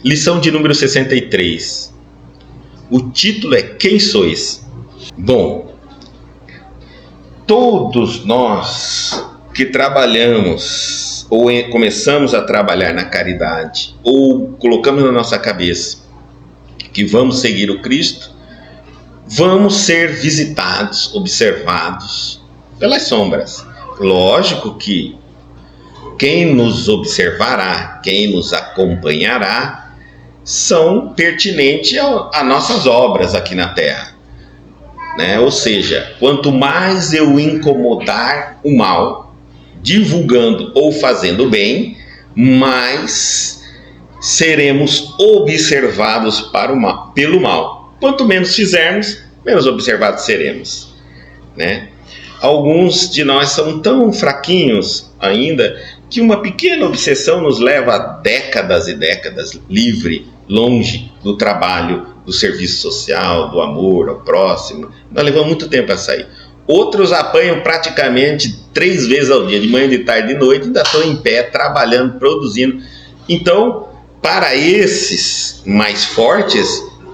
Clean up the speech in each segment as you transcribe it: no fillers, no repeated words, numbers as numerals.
Lição de número 63. O título é Quem sois? Bom, todos nós que trabalhamos ou começamos a trabalhar na caridade ou colocamos na nossa cabeça que vamos seguir o Cristo, vamos ser visitados, observados pelas sombras. Lógico que quem nos observará, quem nos acompanhará, são pertinentes a nossas obras aqui na Terra, né? Ou seja, quanto mais eu incomodar o mal, divulgando ou fazendo bem, mais seremos observados pelo mal. Quanto menos fizermos, menos observados seremos, né? Alguns de nós são tão fraquinhos ainda que uma pequena obsessão nos leva a décadas e décadas livre, longe do trabalho, do serviço social, do amor ao próximo. Nós levamos muito tempo a sair. Outros apanham praticamente 3 vezes ao dia, de manhã, de tarde e de noite, ainda estão em pé, trabalhando, produzindo. Então, para esses mais fortes,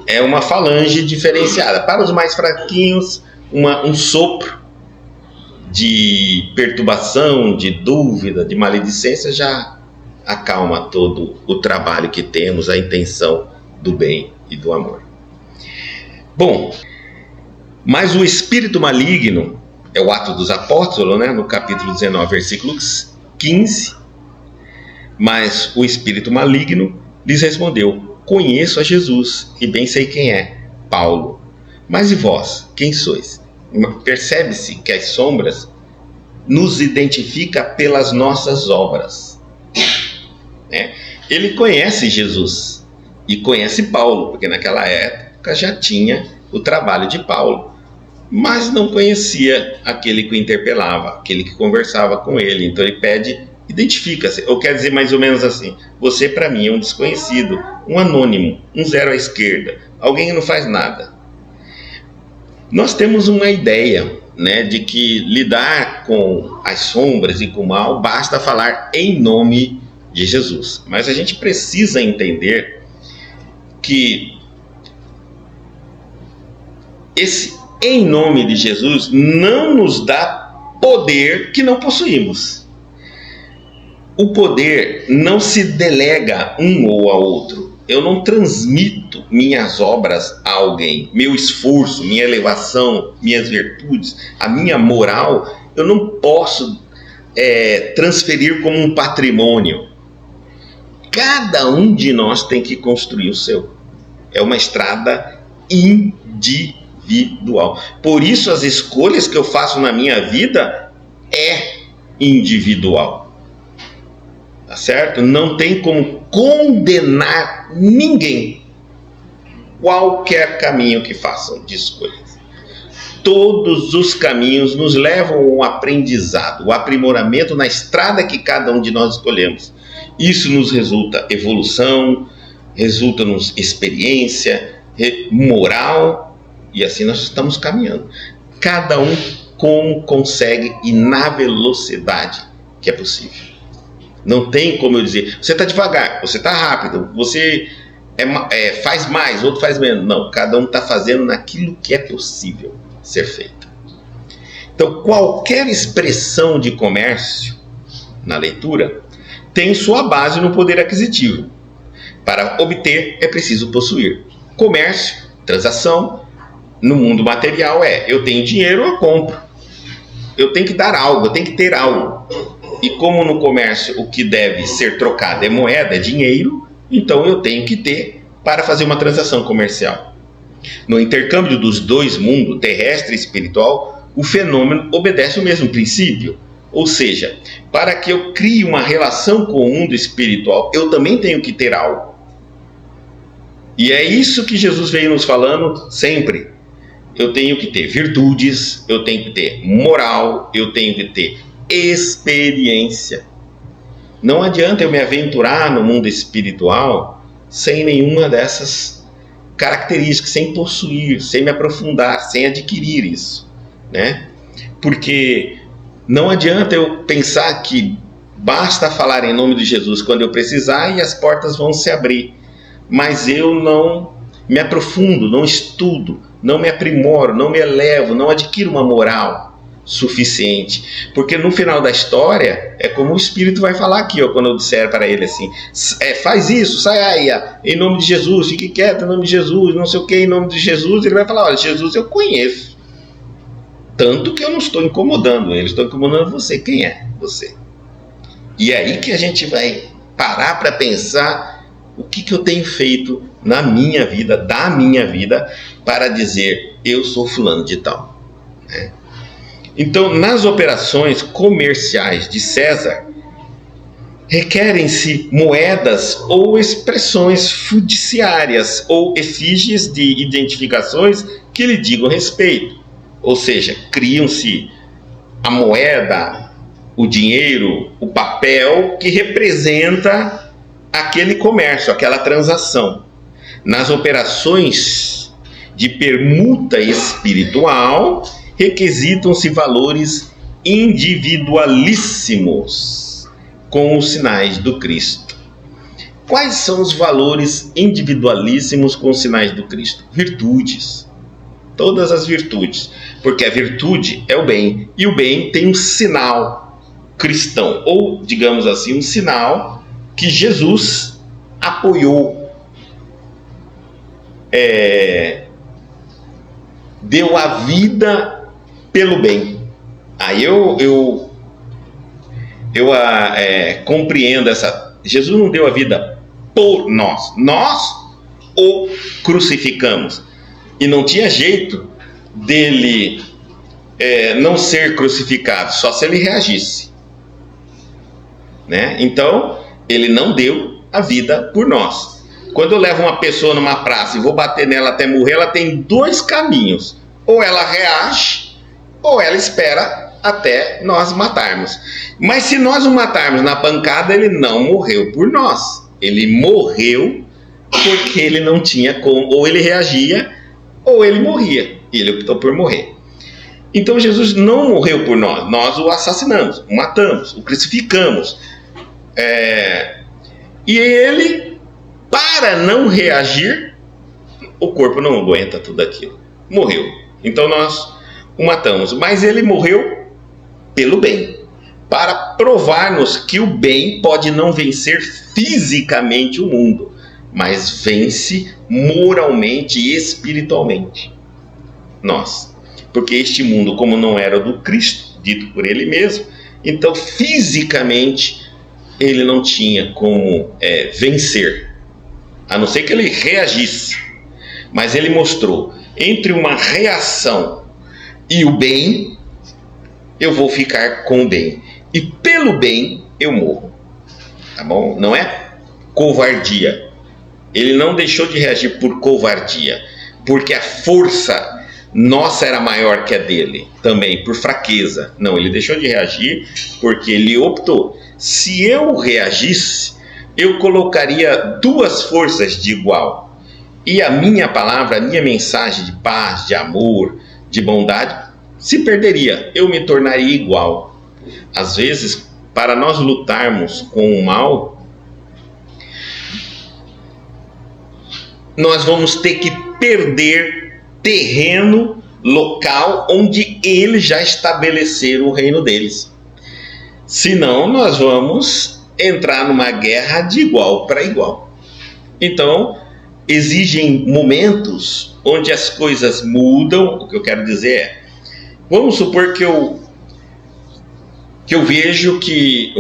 é uma falange diferenciada. Para os mais fraquinhos, um sopro de perturbação, de dúvida, de maledicência já acalma todo o trabalho que temos, a intenção do bem e do amor. Bom, mas o espírito maligno, é o Atos dos Apóstolos, né, no capítulo 19, versículo 15, mas o espírito maligno lhes respondeu: conheço a Jesus e bem sei quem é, Paulo. Mas e vós, quem sois? Percebe-se que as sombras nos identificam pelas nossas obras, né? Ele conhece Jesus e conhece Paulo, porque naquela época já tinha o trabalho de Paulo, mas não conhecia aquele que o interpelava, aquele que conversava com ele. Então ele pede: identifica-se. Ou quer dizer mais ou menos assim: você para mim é um desconhecido, um anônimo, um zero à esquerda, alguém que não faz nada. Nós temos uma ideia, né, de que lidar com as sombras e com o mal basta falar em nome de Jesus. Mas a gente precisa entender que esse em nome de Jesus não nos dá poder que não possuímos. O poder não se delega um ou a outro. Eu não transmito minhas obras a alguém, meu esforço, minha elevação, minhas virtudes, a minha moral, eu não posso transferir como um patrimônio. Cada um de nós tem que construir o seu. É uma estrada individual. Por isso as escolhas que eu faço na minha vida é individual. Tá certo? Não tem como condenar ninguém, qualquer caminho que façam de escolhas. Todos os caminhos nos levam ao aprendizado, ao aprimoramento na estrada que cada um de nós escolhemos. Isso nos resulta evolução, resulta-nos experiência, moral, e assim nós estamos caminhando. Cada um como consegue e na velocidade que é possível. Não tem como eu dizer: você está devagar, você está rápido, você faz mais, outro faz menos. Não, cada um está fazendo naquilo que é possível ser feito. Então, qualquer expressão de comércio na leitura tem sua base no poder aquisitivo. Para obter é preciso possuir. Comércio, transação, no mundo material eu tenho dinheiro, eu compro. Eu tenho que dar algo, eu tenho que ter algo. E como no comércio o que deve ser trocado é moeda, é dinheiro, então eu tenho que ter para fazer uma transação comercial. No intercâmbio dos dois mundos, terrestre e espiritual, o fenômeno obedece o mesmo princípio. Ou seja, para que eu crie uma relação com o mundo espiritual, eu também tenho que ter algo. E é isso que Jesus veio nos falando sempre. Eu tenho que ter virtudes, eu tenho que ter moral, eu tenho que ter experiência. Não adianta eu me aventurar no mundo espiritual sem nenhuma dessas características, sem possuir, sem me aprofundar, sem adquirir isso, né? Porque não adianta eu pensar que basta falar em nome de Jesus quando eu precisar e as portas vão se abrir. mas eu não me aprofundo, não estudo, não me aprimoro, não me elevo, não adquiro uma moral suficiente. Porque no final da história, é como o Espírito vai falar aqui, ó, quando eu disser para ele assim, faz isso, sai aí, em nome de Jesus, fique quieto em nome de Jesus, não sei o que, em nome de Jesus. Ele vai falar, olha, Jesus eu conheço, tanto que eu não estou incomodando ele, estou incomodando você. Quem é você? E é aí que a gente vai parar para pensar o que eu tenho feito na minha vida, da minha vida, para dizer, eu sou fulano de tal, né? Então, nas operações comerciais de César, requerem-se moedas ou expressões fiduciárias ou efígies de identificações que lhe digam respeito. Ou seja, criam-se a moeda, o dinheiro, o papel que representa aquele comércio, aquela transação. Nas operações de permuta espiritual, requisitam-se valores individualíssimos com os sinais do Cristo. Quais são os valores individualíssimos com os sinais do Cristo? Virtudes. Todas as virtudes. Porque a virtude é o bem. E o bem tem um sinal cristão. Ou, digamos assim, um sinal que Jesus apoiou. Deu a vida pelo bem. Aí eu compreendo essa. Jesus não deu a vida por nós. Nós o crucificamos. E não tinha jeito dele não ser crucificado, só se ele reagisse, né? Então, ele não deu a vida por nós. Quando eu levo uma pessoa numa praça e vou bater nela até morrer, ela tem dois caminhos. Ou ela reage, ou ela espera até nós matarmos. Mas se nós o matarmos na pancada, ele não morreu por nós. Ele morreu porque ele não tinha como. Ou ele reagia, ou ele morria. E ele optou por morrer. Então Jesus não morreu por nós. Nós o assassinamos, o matamos, o crucificamos. E ele, para não reagir, o corpo não aguenta tudo aquilo. Morreu. Então nós o matamos. Mas ele morreu pelo bem, para provar-nos que o bem pode não vencer fisicamente o mundo, mas vence moralmente e espiritualmente nós. Porque este mundo, como não era do Cristo, dito por ele mesmo, então fisicamente ele não tinha como vencer, a não ser que ele reagisse. Mas ele mostrou, entre uma reação e o bem, eu vou ficar com o bem. E pelo bem eu morro. Tá bom? Não é covardia. Ele não deixou de reagir por covardia, porque a força nossa era maior que a dele, também por fraqueza. Não, ele deixou de reagir porque ele optou. Se eu reagisse, eu colocaria duas forças de igual. E a minha palavra, a minha mensagem de paz, de amor, de bondade, se perderia. Eu me tornaria igual. Às vezes, para nós lutarmos com o mal, nós vamos ter que perder terreno, local, onde eles já estabeleceram o reino deles. Senão, nós vamos entrar numa guerra de igual para igual. Então, exigem momentos onde as coisas mudam. O que eu quero dizer é, vamos supor que eu vejo que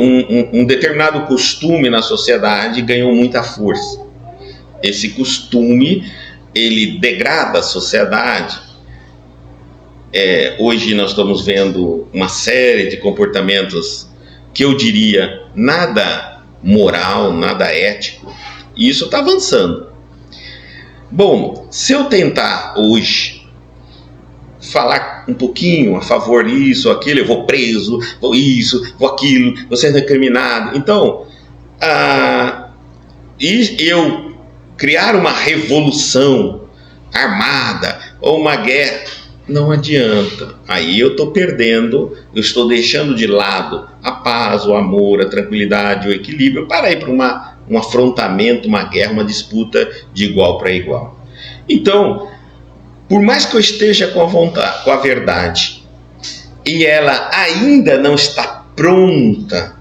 um determinado costume na sociedade ganhou muita força. Esse costume, ele degrada a sociedade. Hoje nós estamos vendo uma série de comportamentos que eu diria nada moral, nada ético, e isso está avançando. Bom, se eu tentar hoje falar um pouquinho a favor disso, aquilo, eu vou preso, vou isso, vou aquilo, vou ser recriminado. Então, e eu criar uma revolução armada ou uma guerra, não adianta. Aí eu estou perdendo, eu estou deixando de lado a paz, o amor, a tranquilidade, o equilíbrio para ir para uma um afrontamento, uma guerra, uma disputa de igual para igual. Então, por mais que eu esteja com a vontade, com a verdade, e ela ainda não está pronta,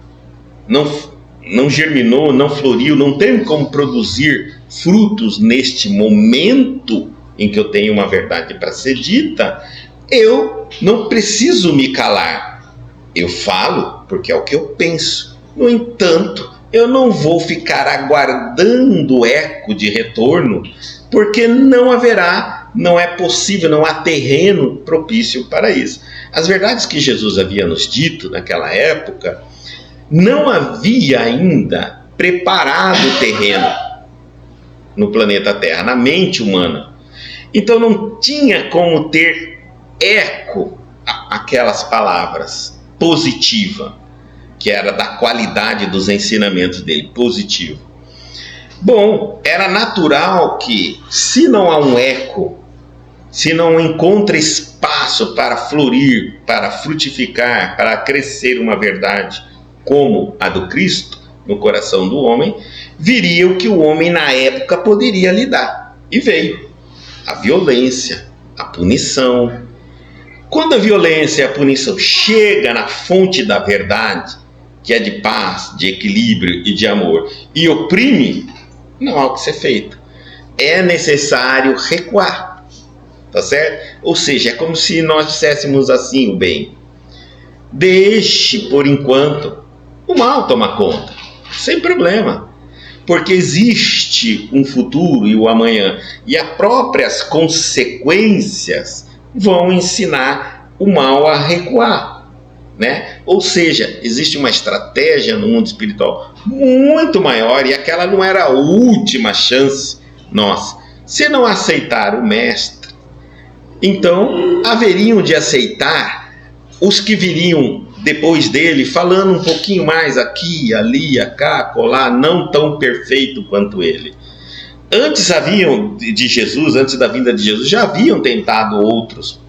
não germinou, não floriu, não tem como produzir frutos neste momento em que eu tenho uma verdade para ser dita, eu não preciso me calar. Eu falo porque é o que eu penso. No entanto, eu não vou ficar aguardando eco de retorno, porque não haverá, não é possível, não há terreno propício para isso. As verdades que Jesus havia nos dito naquela época, não havia ainda preparado o terreno no planeta Terra, na mente humana. Então não tinha como ter eco aquelas palavras positiva, que era da qualidade dos ensinamentos dele, positivo. Bom, era natural que, se não há um eco, se não encontra espaço para florir, para frutificar, para crescer uma verdade como a do Cristo no coração do homem, viria o que o homem na época poderia lidar. E veio a violência, a punição. Quando a violência e a punição chegam na fonte da verdade, que é de paz, de equilíbrio e de amor, e oprime, não há o que ser feito. É necessário recuar, tá certo? Ou seja, é como se nós disséssemos assim, o bem: deixe por enquanto o mal tomar conta, sem problema, porque existe um futuro e o amanhã, e as próprias consequências vão ensinar o mal a recuar, né? Ou seja, existe uma estratégia no mundo espiritual muito maior, e aquela não era a última chance nossa. Se não aceitar o mestre, então haveriam de aceitar os que viriam depois dele, falando um pouquinho mais aqui, ali, acá, colar, não tão perfeito quanto ele. Antes haviam de Jesus, antes da vinda de Jesus, já haviam tentado outros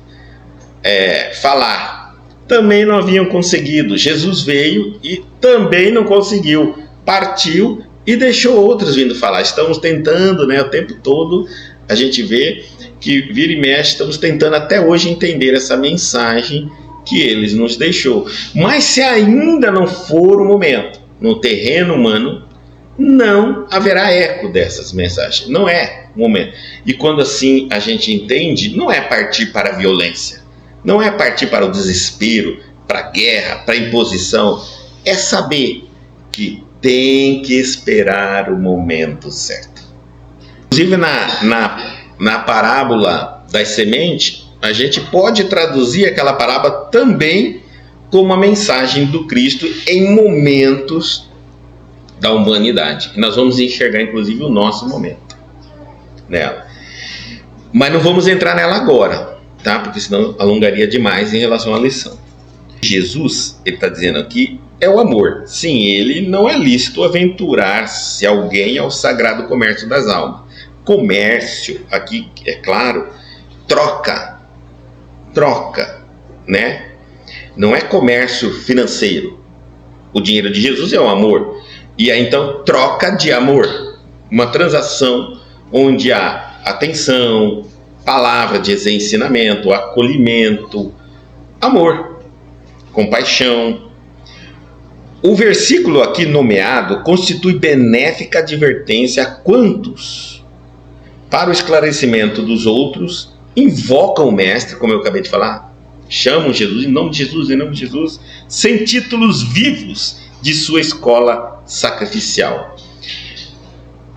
falar. Também não haviam conseguido. Jesus veio e também não conseguiu. Partiu e deixou outros vindo falar. Estamos tentando, né, o tempo todo, a gente vê que vira e mexe, estamos tentando até hoje entender essa mensagem que eles nos deixou. Mas se ainda não for o momento, no terreno humano, não haverá eco dessas mensagens. Não é o momento. E quando assim a gente entende, não é partir para a violência, não é partir para o desespero, para a guerra, para a imposição. É saber que tem que esperar o momento certo. Inclusive na parábola das sementes, a gente pode traduzir aquela parábola também como a mensagem do Cristo em momentos da humanidade. E nós vamos enxergar, inclusive, o nosso momento nela. Mas não vamos entrar nela agora, tá? Porque senão alongaria demais em relação à lição. Jesus, ele está dizendo aqui, é o amor. Sim, ele não é lícito aventurar-se alguém ao sagrado comércio das almas. Comércio, aqui, é claro, troca, né? Não é comércio financeiro. O dinheiro de Jesus é o amor. E aí então troca de amor, uma transação onde há atenção, palavra de ensinamento, acolhimento, amor, compaixão. O versículo aqui nomeado constitui benéfica advertência a quantos, para o esclarecimento dos outros, invocam o mestre, como eu acabei de falar, chamam Jesus, em nome de Jesus, em nome de Jesus, sem títulos vivos de sua escola sacrificial.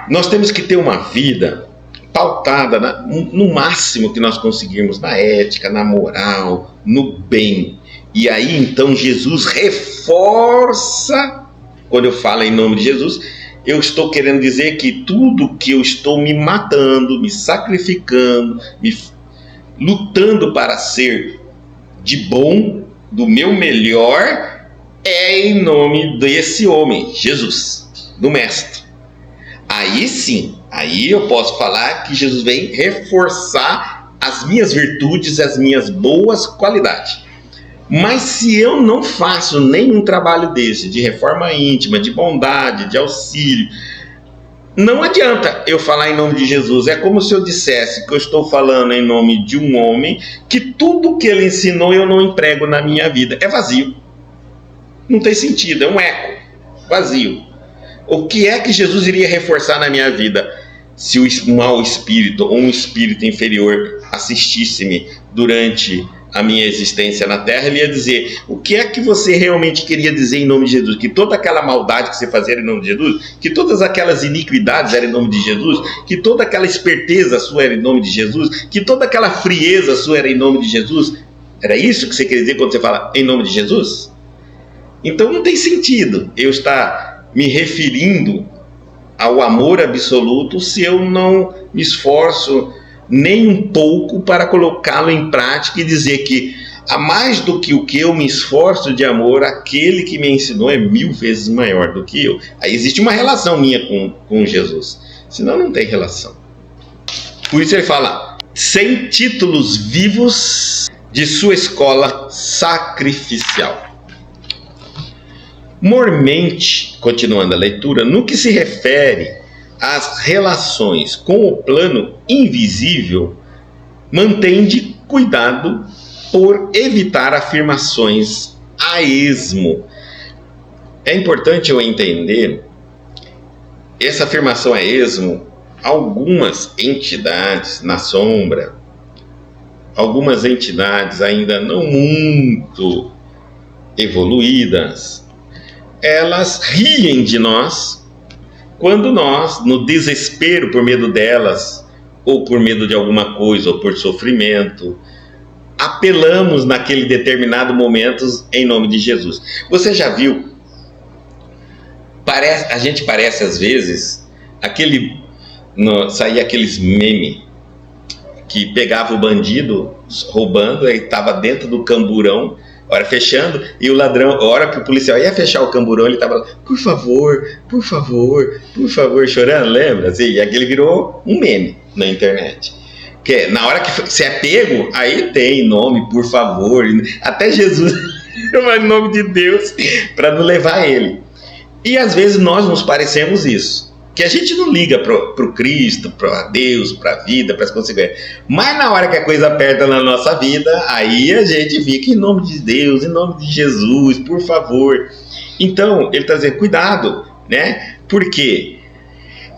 Nós temos que ter uma vida pautada no máximo que nós conseguirmos, na ética, na moral, no bem. E aí então Jesus reforça, quando eu falo em nome de Jesus, eu estou querendo dizer que tudo que eu estou me matando, me sacrificando, lutando para ser de bom, do meu melhor, é em nome desse homem, Jesus, do Mestre. Aí sim, aí eu posso falar que Jesus vem reforçar as minhas virtudes, as minhas boas qualidades. Mas se eu não faço nenhum trabalho desse, de reforma íntima, de bondade, de auxílio, não adianta eu falar em nome de Jesus. É como se eu dissesse que eu estou falando em nome de um homem que tudo que ele ensinou eu não emprego na minha vida. É vazio. Não tem sentido, é um eco. Vazio. O que é que Jesus iria reforçar na minha vida se o mau espírito ou um espírito inferior assistisse-me durante a minha existência na Terra? Ele ia dizer: o que é que você realmente queria dizer em nome de Jesus? Que toda aquela maldade que você fazia era em nome de Jesus? Que todas aquelas iniquidades eram em nome de Jesus? Que toda aquela esperteza sua era em nome de Jesus? Que toda aquela frieza sua era em nome de Jesus? Era isso que você queria dizer quando você fala em nome de Jesus? Então não tem sentido eu estar me referindo ao amor absoluto se eu não me esforço nem um pouco para colocá-lo em prática e dizer que, a mais do que o que eu me esforço de amor, aquele que me ensinou é 1000 vezes maior do que eu. Aí existe uma relação minha com Jesus, senão não tem relação. Por isso ele fala: sem títulos vivos de sua escola sacrificial. Mormente, continuando a leitura, no que se refere às relações com o plano invisível, mantém-de cuidado por evitar afirmações a esmo. É importante eu entender essa afirmação a esmo. Algumas entidades na sombra, algumas entidades ainda não muito evoluídas, elas riem de nós quando nós, no desespero por medo delas, ou por medo de alguma coisa, ou por sofrimento, apelamos naquele determinado momento em nome de Jesus. Você já viu? A gente parece às vezes saía aqueles memes que pegava o bandido roubando, aí estava dentro do camburão, hora fechando, e o ladrão, a hora que o policial ia fechar o camburão, ele estava lá: por favor, por favor, por favor, chorando, lembra? Assim, e aquele virou um meme na internet. Que na hora que você é pego, aí tem nome, por favor, até Jesus, em nome de Deus, para não levar ele. E às vezes nós nos parecemos isso, que a gente não liga pro Cristo, para Deus, para a vida, para as consequências. Mas na hora que a coisa aperta na nossa vida, aí a gente fica: em nome de Deus, em nome de Jesus, por favor. Então, ele está dizendo: cuidado, né? Por quê?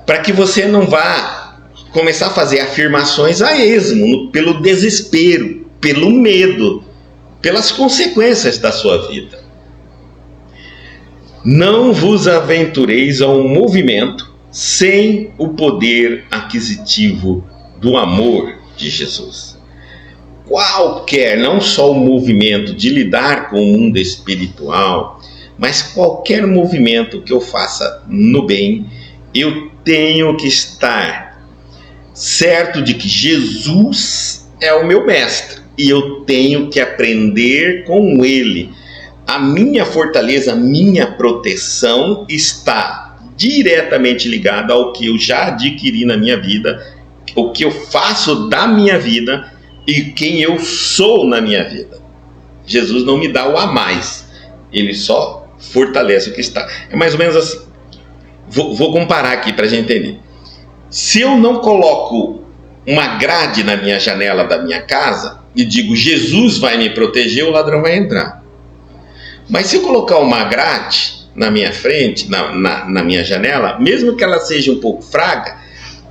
Para que você não vá começar a fazer afirmações a esmo, pelo desespero, pelo medo, pelas consequências da sua vida. Não vos aventureis a um movimento sem o poder aquisitivo do amor de Jesus. Qualquer, não só o movimento de lidar com o mundo espiritual, mas qualquer movimento que eu faça no bem, eu tenho que estar certo de que Jesus é o meu mestre e eu tenho que aprender com ele. A minha fortaleza, a minha proteção está diretamente ligada ao que eu já adquiri na minha vida, o que eu faço da minha vida e quem eu sou na minha vida. Jesus não me dá o a mais, ele só fortalece o que está. É mais ou menos assim. Vou comparar aqui para a gente entender. Se eu não coloco uma grade na minha janela da minha casa e digo: Jesus vai me proteger, o ladrão vai entrar. Mas se eu colocar uma grade na minha frente, na minha janela, mesmo que ela seja um pouco fraca,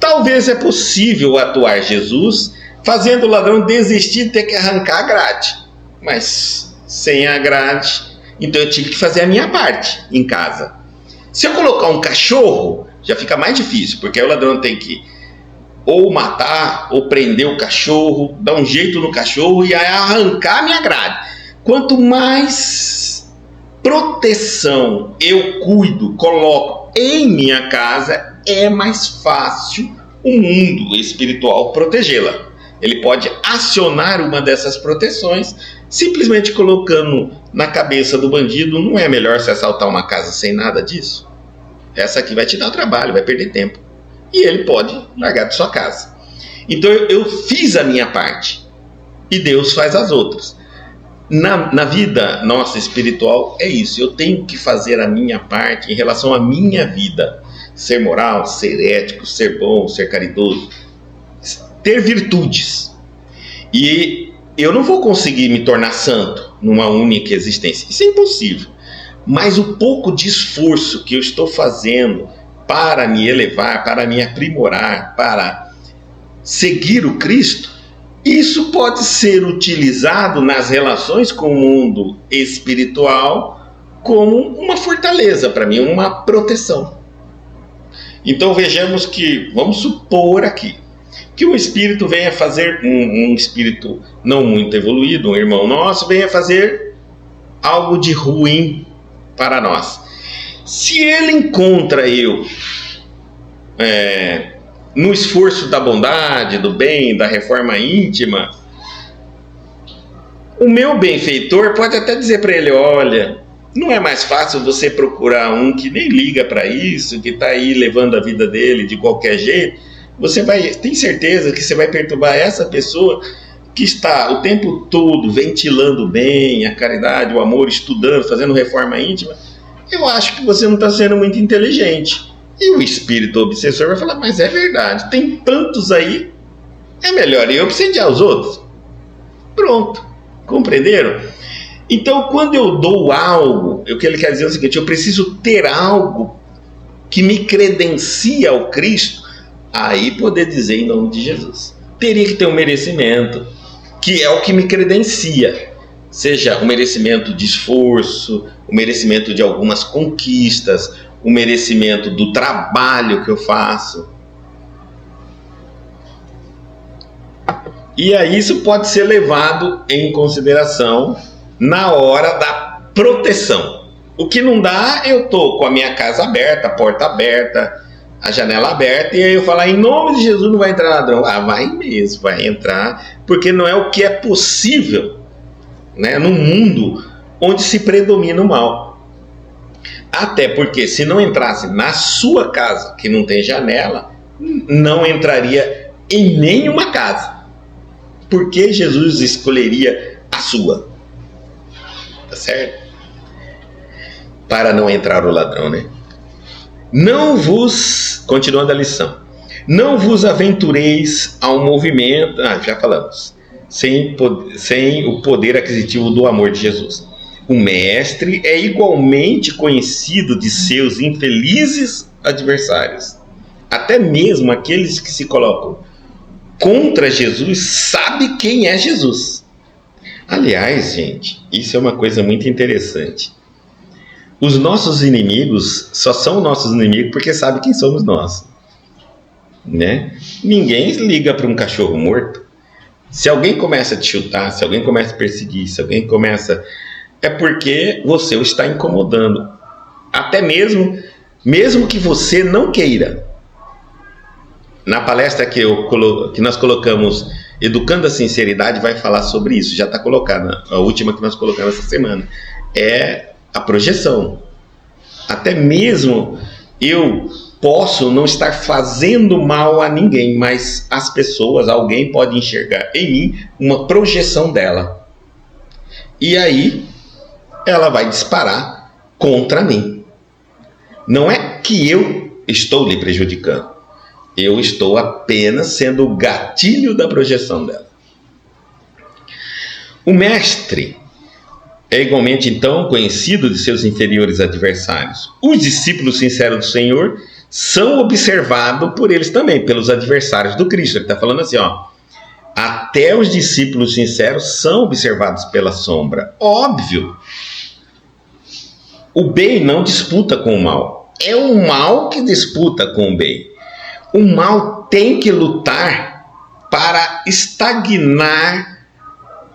talvez é possível atuar Jesus, fazendo o ladrão desistir de ter que arrancar a grade. Mas sem a grade, então eu tive que fazer a minha parte em casa. Se eu colocar um cachorro, já fica mais difícil, porque aí o ladrão tem que ou matar, ou prender o cachorro, dar um jeito no cachorro e aí arrancar a minha grade. Quanto mais proteção eu cuido, coloco em minha casa, é mais fácil o mundo espiritual protegê-la. Ele pode acionar uma dessas proteções simplesmente colocando na cabeça do bandido: não é melhor se assaltar uma casa sem nada disso? Essa aqui vai te dar trabalho, vai perder tempo. E ele pode largar de sua casa. Então eu fiz a minha parte e Deus faz as outras. Na vida nossa espiritual é isso. Eu tenho que fazer a minha parte em relação à minha vida. ser moral, ser ético, ser bom, ser caridoso, ter virtudes. E eu não vou conseguir me tornar santo numa única existência. Isso é impossível. Mas o pouco de esforço que eu estou fazendo para me elevar, para me aprimorar, para seguir o Cristo, isso pode ser utilizado nas relações com o mundo espiritual como uma fortaleza para mim, uma proteção. Então vejamos que, vamos supor aqui, que um espírito venha fazer, um espírito não muito evoluído, um irmão nosso, venha fazer algo de ruim para nós. Se ele encontra eu no esforço da bondade, do bem, da reforma íntima, o meu benfeitor pode até dizer para ele: olha, não é mais fácil você procurar um que nem liga para isso, que está aí levando a vida dele de qualquer jeito? Você tem certeza que você vai perturbar essa pessoa que está o tempo todo ventilando bem a caridade, o amor, estudando, fazendo reforma íntima? Eu acho que você não está sendo muito inteligente. E o espírito obsessor vai falar: mas é verdade, tem tantos aí, é melhor eu obsediar os outros. Pronto, compreenderam? Então, quando eu dou algo, o que ele quer dizer é o seguinte: eu preciso ter algo que me credencia ao Cristo, aí poder dizer em nome de Jesus. Teria que ter um merecimento, que é o que me credencia. Seja o merecimento de esforço, o merecimento de algumas conquistas, o merecimento do trabalho que eu faço. E aí isso pode ser levado em consideração na hora da proteção. O que não dá, eu estou com a minha casa aberta, a porta aberta, a janela aberta, e aí eu falar: em nome de Jesus não vai entrar ladrão. Ah, vai mesmo, vai entrar, porque não é o que é possível, né, num mundo onde se predomina o mal. Até porque se não entrasse na sua casa, que não tem janela, não entraria em nenhuma casa. Por que Jesus escolheria a sua? Tá certo? Para não entrar o ladrão, né? Continuando a lição, não vos aventureis ao movimento, já falamos, sem o poder aquisitivo do amor de Jesus. O mestre é igualmente conhecido de seus infelizes adversários. Até mesmo aqueles que se colocam contra Jesus sabem quem é Jesus. Aliás, gente, isso é uma coisa muito interessante. Os nossos inimigos só são nossos inimigos porque sabem quem somos nós, né? Ninguém liga para um cachorro morto. Se alguém começa a te chutar, se alguém começa a perseguir, se alguém começa... é porque você o está incomodando. Até mesmo que você não queira. Na palestra que nós colocamos, Educando a Sinceridade, vai falar sobre isso. Já está colocada, a última que nós colocamos essa semana. É a projeção. Até mesmo eu posso não estar fazendo mal a ninguém, mas as pessoas, alguém pode enxergar em mim uma projeção dela. E aí ela vai disparar contra mim. Não é que eu estou lhe prejudicando. Eu estou apenas sendo o gatilho da projeção dela. O mestre é igualmente, então, conhecido de seus inferiores adversários. Os discípulos sinceros do Senhor são observados por eles também, pelos adversários do Cristo. Ele está falando assim, até os discípulos sinceros são observados pela sombra. Óbvio. O bem não disputa com o mal. É o mal que disputa com o bem. O mal tem que lutar para estagnar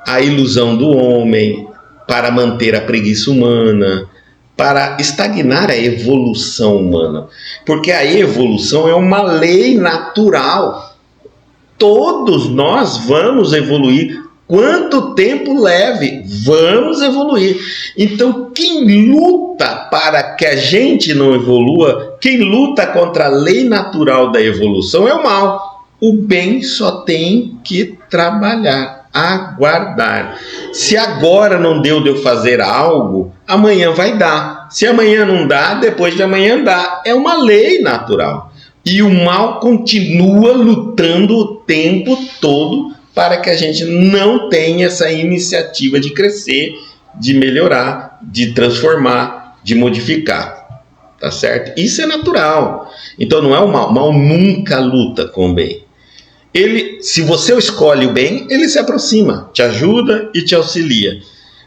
a ilusão do homem, para manter a preguiça humana, para estagnar a evolução humana. Porque a evolução é uma lei natural. Todos nós vamos evoluir. Quanto tempo leve, vamos evoluir. Então, quem luta para que a gente não evolua, quem luta contra a lei natural da evolução é o mal. O bem só tem que trabalhar. aguardar. Se agora não deu de eu fazer algo, amanhã vai dar. Se amanhã não dá, depois de amanhã dá. É uma lei natural. E o mal continua lutando o tempo todo para que a gente não tenha essa iniciativa de crescer, de melhorar, de transformar, de modificar. Tá certo? Isso é natural. Então não é o mal. O mal nunca luta com o bem. Ele, se você escolhe o bem, ele se aproxima, te ajuda e te auxilia.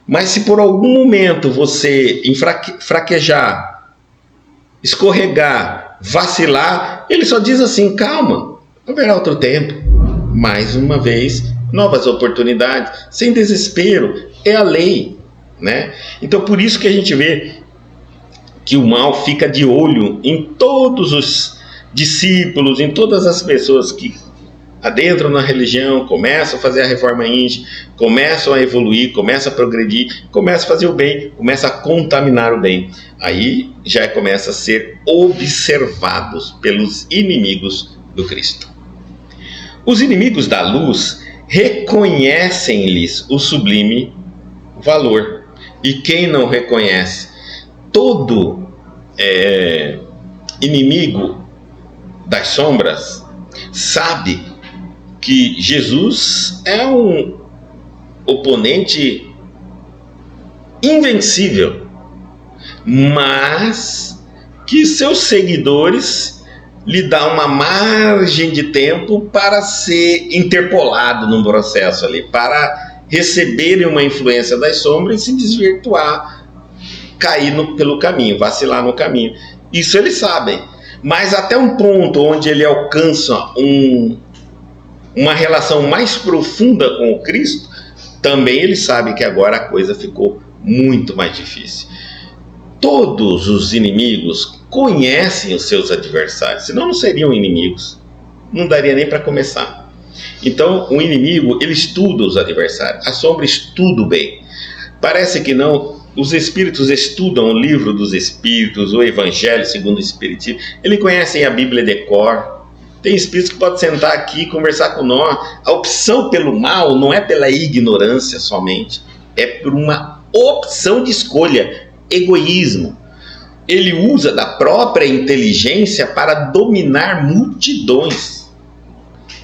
Mas se por algum momento você fraquejar, escorregar, vacilar, ele só diz assim: calma, haverá outro tempo. Mais uma vez, novas oportunidades, sem desespero, é a lei, né? Então por isso que a gente vê que o mal fica de olho em todos os discípulos, em todas as pessoas que adentram na religião, começam a fazer a reforma íntima, começam a evoluir, começam a progredir, começam a fazer o bem, começam a contaminar o bem. Aí já começa a ser observados pelos inimigos do Cristo. Os inimigos da luz reconhecem-lhes o sublime valor. E quem não reconhece? Todo inimigo das sombras sabe que Jesus é um oponente invencível, mas que seus seguidores lhe dão uma margem de tempo para ser interpolado num processo ali, para receberem uma influência das sombras e se desvirtuar, cair pelo caminho, vacilar no caminho. Isso eles sabem, mas até um ponto onde ele alcança uma relação mais profunda com o Cristo, também ele sabe que agora a coisa ficou muito mais difícil. Todos os inimigos conhecem os seus adversários, senão não seriam inimigos, não daria nem para começar. Então o inimigo, ele estuda os adversários, a sombra estuda o bem. Parece que não, os espíritos estudam o livro dos espíritos, o evangelho segundo o espiritismo, eles conhecem a Bíblia de cor. Tem espíritos que podem sentar aqui e conversar com nós. A opção pelo mal não é pela ignorância somente, é por uma opção de escolha, egoísmo. Ele usa da própria inteligência para dominar multidões.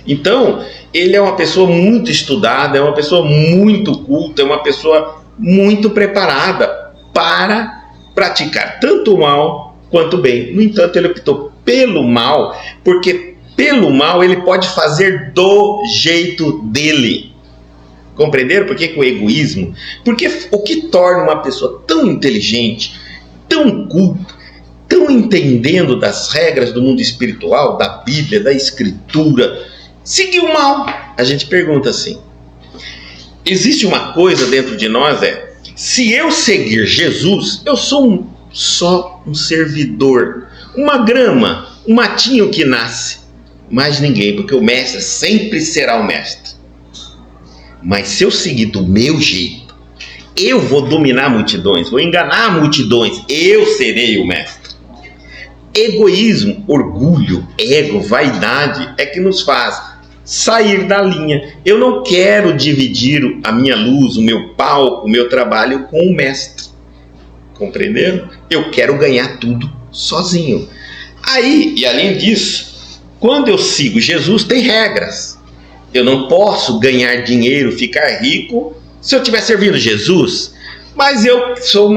Então, ele é uma pessoa muito estudada, é uma pessoa muito culta, é uma pessoa muito preparada para praticar tanto o mal quanto o bem. No entanto, ele optou pelo mal, porque pelo mal ele pode fazer do jeito dele. Compreenderam por que o egoísmo? Porque o que torna uma pessoa tão inteligente, tão culta, tão entendendo das regras do mundo espiritual, da Bíblia, da Escritura, seguir o mal? A gente pergunta assim. Existe uma coisa dentro de nós, se eu seguir Jesus, eu sou só um servidor, uma grama, um matinho que nasce. Mais ninguém, porque o mestre sempre será o mestre. Mas se eu seguir do meu jeito, eu vou dominar multidões, vou enganar multidões, eu serei o mestre. Egoísmo, orgulho, ego, vaidade é que nos faz sair da linha. Eu não quero dividir a minha luz, o meu palco, o meu trabalho com o mestre. Compreenderam? Eu quero ganhar tudo sozinho. Aí, e além disso, quando eu sigo Jesus, tem regras. Eu não posso ganhar dinheiro, ficar rico, se eu estiver servindo Jesus. Mas eu sou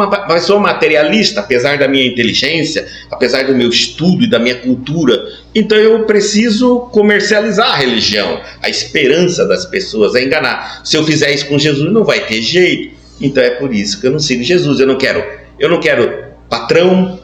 materialista, apesar da minha inteligência, apesar do meu estudo e da minha cultura. Então eu preciso comercializar a religião, a esperança das pessoas, a enganar. Se eu fizer isso com Jesus, não vai ter jeito. Então é por isso que eu não sigo Jesus. Eu não quero patrão,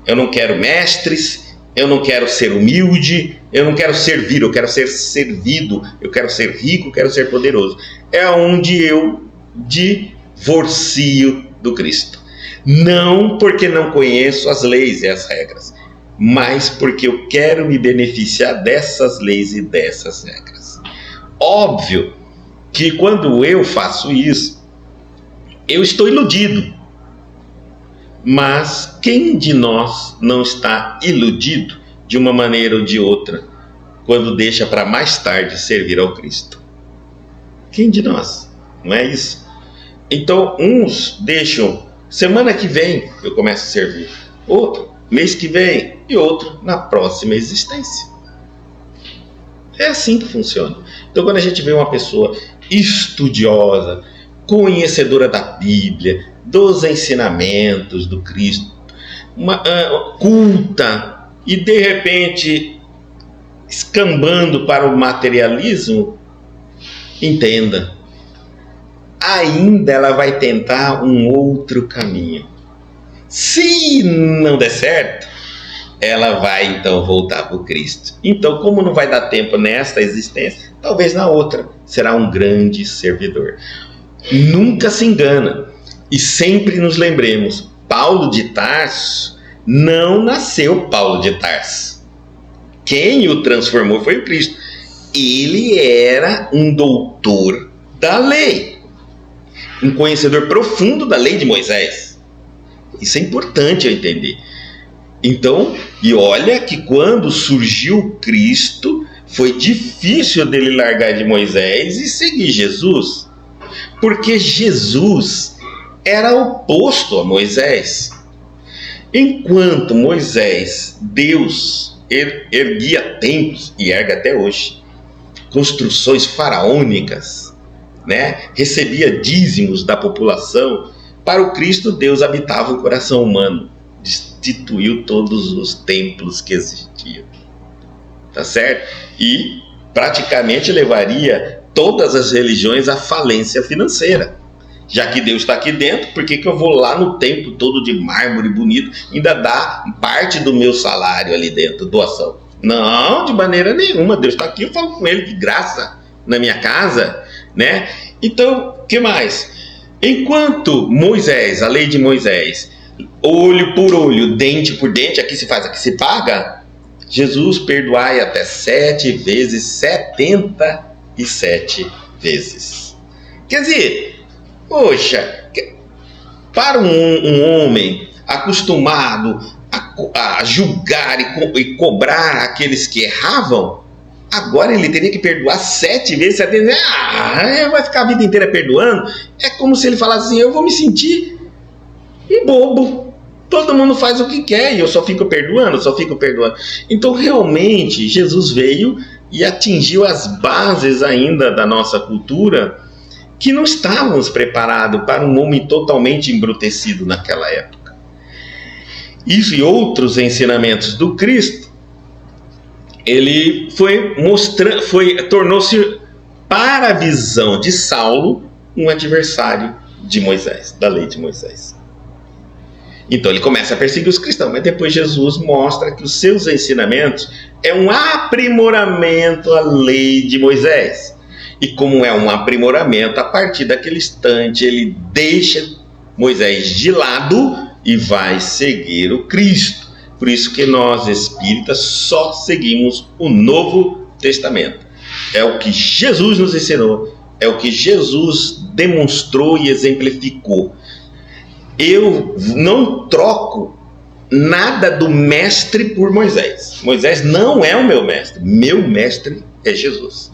eu não quero mestres, eu não quero ser humilde, eu não quero servir, eu quero ser servido, eu quero ser rico, eu quero ser poderoso. É onde eu divorcio do Cristo. Não porque não conheço as leis e as regras, mas porque eu quero me beneficiar dessas leis e dessas regras. Óbvio que quando eu faço isso, eu estou iludido. Mas quem de nós não está iludido de uma maneira ou de outra quando deixa para mais tarde servir ao Cristo? Quem de nós? Não é isso? Então, uns deixam, semana que vem eu começo a servir, outro mês que vem e outro na próxima existência. É assim que funciona. Então, quando a gente vê uma pessoa estudiosa, conhecedora da Bíblia, dos ensinamentos do Cristo, culta, e de repente escambando para o materialismo, entenda, ainda ela vai tentar um outro caminho. Se não der certo, ela vai então voltar para o Cristo. Então, como não vai dar tempo nesta existência, talvez na outra será um grande servidor. Nunca se engana, e sempre nos lembremos, Paulo de Tarso não nasceu Paulo de Tarso. Quem o transformou foi o Cristo. Ele era um doutor da lei, um conhecedor profundo da lei de Moisés. Isso é importante eu entender. Então, e olha que quando surgiu Cristo, foi difícil dele largar de Moisés e seguir Jesus, porque Jesus era oposto a Moisés. Enquanto Moisés, Deus, erguia templos, e ergue até hoje, construções faraônicas, né? Recebia dízimos da população, para o Cristo Deus habitava o coração humano, destituiu todos os templos que existiam, tá certo? E praticamente levaria todas as religiões à falência financeira. Já que Deus está aqui dentro, por que eu vou lá no templo todo de mármore bonito, ainda dá parte do meu salário ali dentro, doação? Não, de maneira nenhuma. Deus está aqui, eu falo com ele de graça na minha casa, né? Então, o que mais? Enquanto Moisés, a lei de Moisés, olho por olho, dente por dente, aqui se faz, aqui se paga, Jesus perdoai até 7 vezes, 77 vezes. Quer dizer, poxa, para um homem acostumado a julgar e cobrar aqueles que erravam, agora ele teria que perdoar 7 vezes, 7 vezes. Vai ficar a vida inteira perdoando? É como se ele falasse assim, eu vou me sentir um bobo. Todo mundo faz o que quer e eu só fico perdoando, Então realmente Jesus veio e atingiu as bases ainda da nossa cultura, que não estávamos preparados para um homem totalmente embrutecido naquela época. Isso e outros ensinamentos do Cristo, ele tornou-se, para a visão de Saulo, um adversário de Moisés, da lei de Moisés. Então ele começa a perseguir os cristãos, mas depois Jesus mostra que os seus ensinamentos é um aprimoramento à lei de Moisés. E como é um aprimoramento, a partir daquele instante ele deixa Moisés de lado e vai seguir o Cristo. Por isso que nós espíritas só seguimos o Novo Testamento. É o que Jesus nos ensinou, é o que Jesus demonstrou e exemplificou. Eu não troco nada do mestre por Moisés. Moisés não é o meu mestre é Jesus.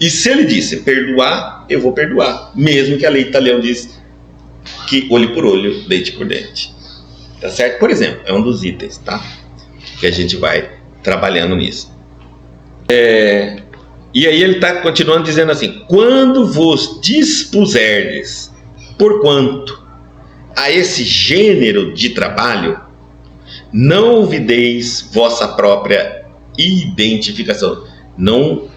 E se ele disse perdoar, eu vou perdoar, mesmo que a lei italiana diz que olho por olho, dente por dente. Tá certo? Por exemplo, é um dos itens, tá? Que a gente vai trabalhando nisso. E aí ele está continuando dizendo assim: quando vos dispuserdes, porquanto a esse gênero de trabalho, não ouvideis vossa própria identificação. Não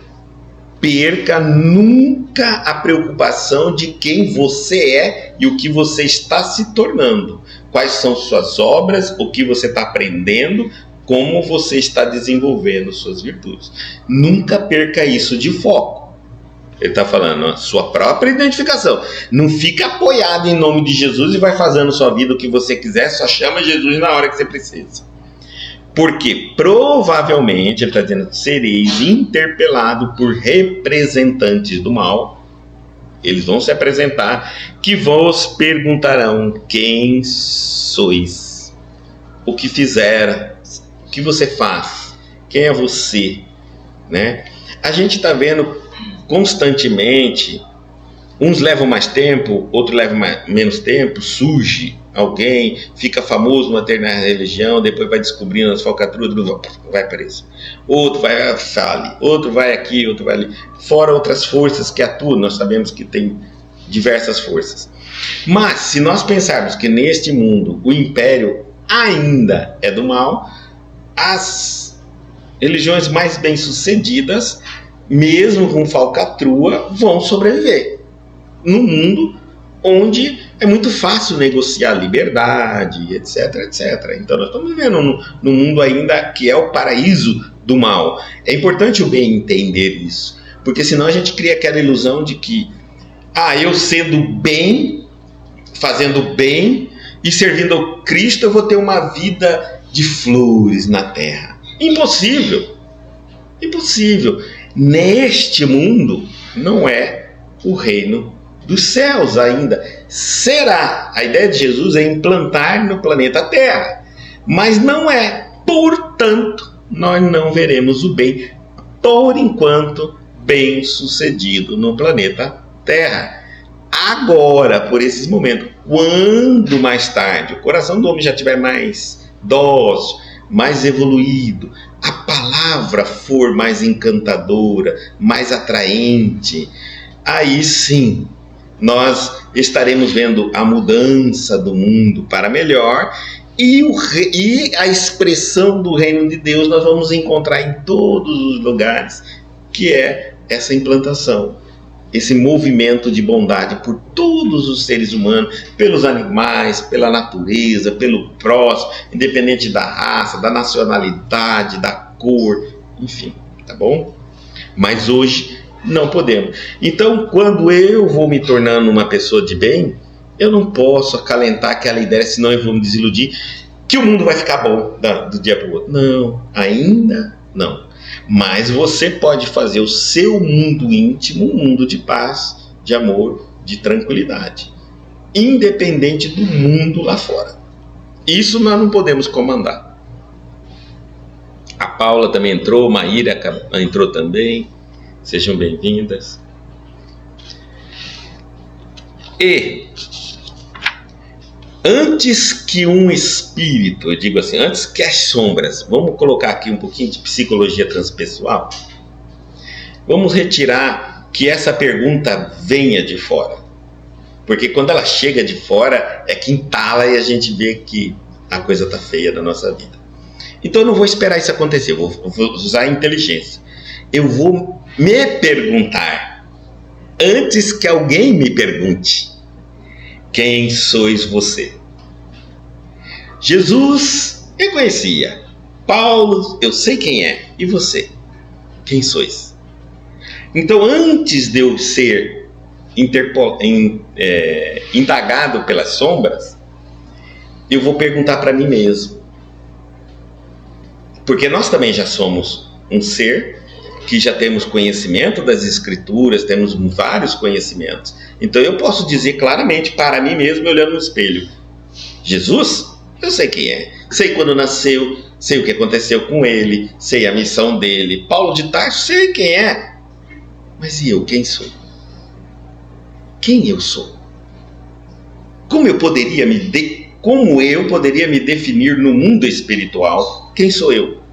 perca nunca a preocupação de quem você é e o que você está se tornando. Quais são suas obras, o que você está aprendendo, como você está desenvolvendo suas virtudes. Nunca perca isso de foco. Ele está falando a sua própria identificação. Não fica apoiado em nome de Jesus e vai fazendo sua vida o que você quiser, só chama Jesus na hora que você precisa. Porque provavelmente, ele está dizendo, sereis interpelado por representantes do mal. Eles vão se apresentar, que vos perguntarão quem sois, o que fizeram, o que você faz, quem é você, né? A gente está vendo constantemente uns levam mais tempo, outros levam menos tempo, surge alguém, fica famoso numa determinada religião, depois vai descobrindo as falcatruas, vai preso. Outro vai fale, outro vai aqui, outro vai ali. Fora outras forças que atuam, nós sabemos que tem diversas forças. Mas, se nós pensarmos que neste mundo o império ainda é do mal, as religiões mais bem-sucedidas, mesmo com falcatrua, vão sobreviver. Num mundo onde é muito fácil negociar liberdade, etc, etc. Então nós estamos vivendo num mundo ainda que é o paraíso do mal. É importante o bem entender isso, porque senão a gente cria aquela ilusão de que eu sendo bem, fazendo bem e servindo ao Cristo, eu vou ter uma vida de flores na terra. Impossível! Impossível! Neste mundo não é o reino dos céus ainda. Será. A ideia de Jesus é implantar no planeta Terra, mas não é. Portanto, nós não veremos o bem, por enquanto, bem sucedido no planeta Terra. Agora, por esses momentos, quando mais tarde o coração do homem já estiver mais dócil, mais evoluído, a palavra for mais encantadora, mais atraente, aí sim nós estaremos vendo a mudança do mundo para melhor, e a expressão do reino de Deus nós vamos encontrar em todos os lugares, que é essa implantação, esse movimento de bondade por todos os seres humanos, pelos animais, pela natureza, pelo próximo, independente da raça, da nacionalidade, da cor, enfim, tá bom? Mas hoje não podemos. Então, quando eu vou me tornando uma pessoa de bem, eu não posso acalentar aquela ideia, senão eu vou me desiludir, que o mundo vai ficar bom do dia para o outro. Não, ainda não. Mas você pode fazer o seu mundo íntimo um mundo de paz, de amor, de tranquilidade, independente do mundo lá fora. Isso nós não podemos comandar. A Paula também entrou, Maíra entrou também. Sejam bem-vindas. E antes que um espírito, eu digo assim, antes que as sombras, vamos colocar aqui um pouquinho de psicologia transpessoal, vamos retirar que essa pergunta venha de fora. Porque quando ela chega de fora, é que entala e a gente vê que a coisa está feia na nossa vida. Então eu não vou esperar isso acontecer, vou usar a inteligência. Eu vou me perguntar, antes que alguém me pergunte, quem sois você? Jesus eu conhecia, Paulo eu sei quem é, e você? Quem sois? Então antes de eu ser indagado pelas sombras, eu vou perguntar para mim mesmo, porque nós também já somos um ser que já temos conhecimento das escrituras, temos vários conhecimentos. Então eu posso dizer claramente para mim mesmo, olhando no espelho, Jesus, eu sei quem é, sei quando nasceu, sei o que aconteceu com ele, sei a missão dele. Paulo de Tarso, sei quem é. Mas e eu, quem sou? Quem eu sou? Como eu poderia me definir no mundo espiritual? Quem sou eu?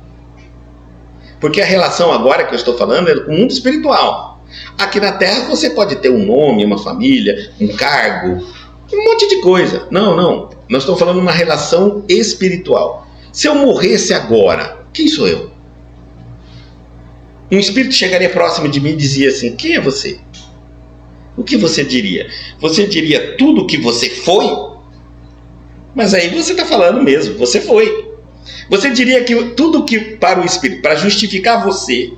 Porque a relação agora que eu estou falando é com o mundo espiritual. Aqui na Terra você pode ter um nome, uma família, um cargo, um monte de coisa. Não. Nós estamos falando de uma relação espiritual. Se eu morresse agora, quem sou eu? Um espírito chegaria próximo de mim e dizia assim, quem é você? O que você diria? Você diria tudo o que você foi? Mas aí você está falando mesmo, você foi. Você diria que tudo que para o espírito, para justificar você,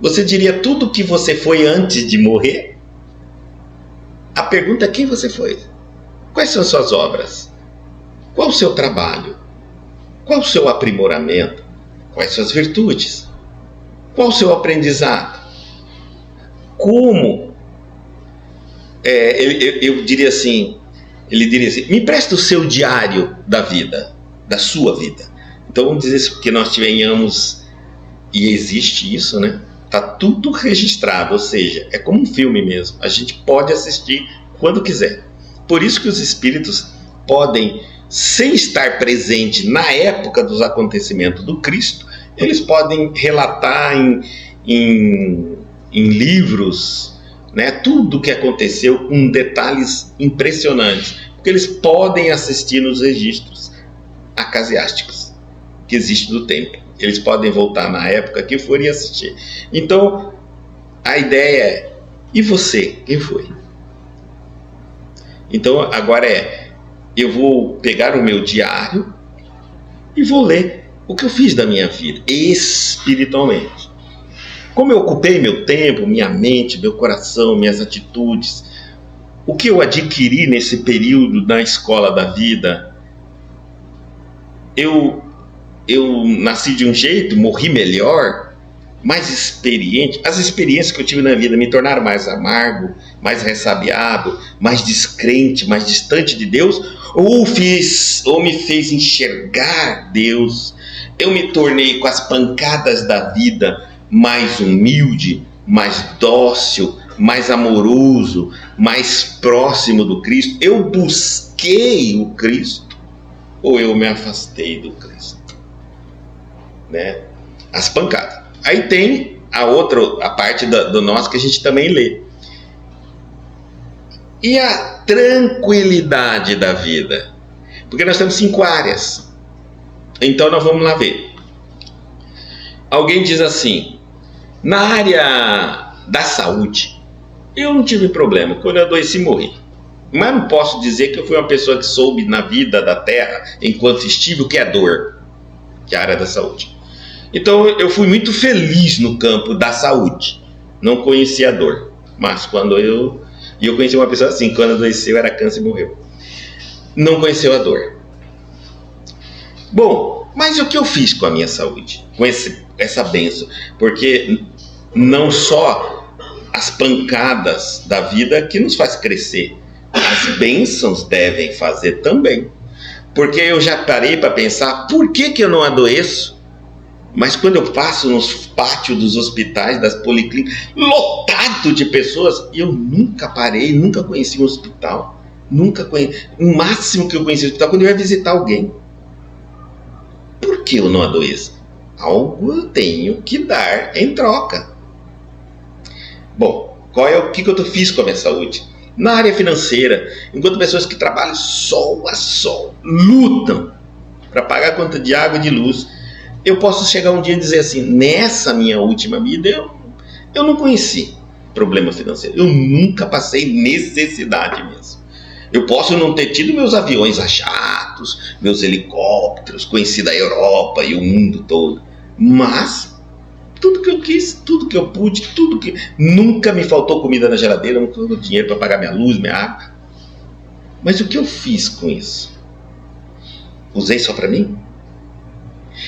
você diria tudo que você foi antes de morrer? A pergunta é quem você foi? Quais são as suas obras? Qual o seu trabalho? Qual o seu aprimoramento? Quais suas virtudes? Qual o seu aprendizado? Como? Eu diria assim, ele diria assim, me presta o seu diário da vida, da sua vida. Então vamos dizer que nós tenhamos, e existe isso, né? Está tudo registrado, ou seja, é como um filme mesmo. A gente pode assistir quando quiser. Por isso que os espíritos podem, sem estar presente na época dos acontecimentos do Cristo, eles podem relatar em livros, né, tudo o que aconteceu com detalhes impressionantes, porque eles podem assistir nos registros acasiásticos que existem do templo. Eles podem voltar na época que for e assistir. Então, a ideia é, e você, quem foi? Então, agora eu vou pegar o meu diário e vou ler o que eu fiz da minha vida, espiritualmente. Como eu ocupei meu tempo, minha mente, meu coração, minhas atitudes, o que eu adquiri nesse período na escola da vida. Eu nasci de um jeito, morri melhor, mais experiente. As experiências que eu tive na vida me tornaram mais amargo, mais ressabiado, mais descrente, mais distante de Deus, ou me fez enxergar Deus. Eu me tornei, com as pancadas da vida, mais humilde, mais dócil, mais amoroso, mais próximo do Cristo. Eu busquei o Cristo ou eu me afastei do Cristo? Né? As pancadas. Aí tem a parte do nós que a gente também lê. E a tranquilidade da vida? Porque nós temos 5 áreas. Então nós vamos lá ver. Alguém diz assim, na área da saúde, eu não tive problema. Quando eu adoeci, morri. Mas não posso dizer que eu fui uma pessoa que soube na vida da terra, enquanto estive, o que é dor, que é a área da saúde. Então eu fui muito feliz no campo da saúde. Não conhecia a dor. Mas quando eu conheci uma pessoa assim, quando adoeceu era câncer e morreu. Não conheceu a dor. Bom, mas o que eu fiz com a minha saúde? Com essa bênção? Porque não só as pancadas da vida que nos faz crescer, as bênçãos devem fazer também. Porque eu já parei para pensar, por que eu não adoeço? Mas quando eu passo nos pátios dos hospitais, das policlínicas, lotado de pessoas, eu nunca parei, nunca conheci um hospital. Nunca conheci. O máximo que eu conheci o hospital quando eu ia visitar alguém. Por que eu não adoeço? Algo eu tenho que dar em troca. Bom, o que eu fiz com a minha saúde? Na área financeira, enquanto pessoas que trabalham sol a sol, lutam para pagar a conta de água e de luz, eu posso chegar um dia e dizer assim, nessa minha última vida, eu não conheci problema financeiro. Eu nunca passei necessidade mesmo. Eu posso não ter tido meus aviões a jatos, meus helicópteros, conheci da Europa e o mundo todo. Mas tudo que eu quis, tudo que eu pude, tudo que... Nunca me faltou comida na geladeira, nunca faltou dinheiro para pagar minha luz, minha água. Mas o que eu fiz com isso? Usei só para mim?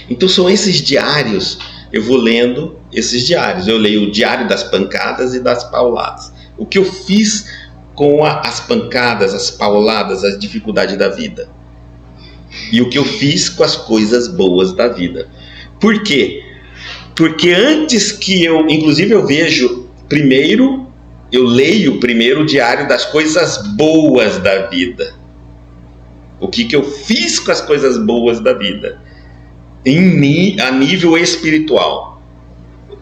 Então são esses diários, eu vou lendo esses diários. Eu leio o diário das pancadas e das pauladas. O que eu fiz com as pancadas, as pauladas, as dificuldades da vida. E o que eu fiz com as coisas boas da vida. Por quê? Porque antes que inclusive eu leio primeiro o diário das coisas boas da vida. O que eu fiz com as coisas boas da vida? Em mim, a nível espiritual.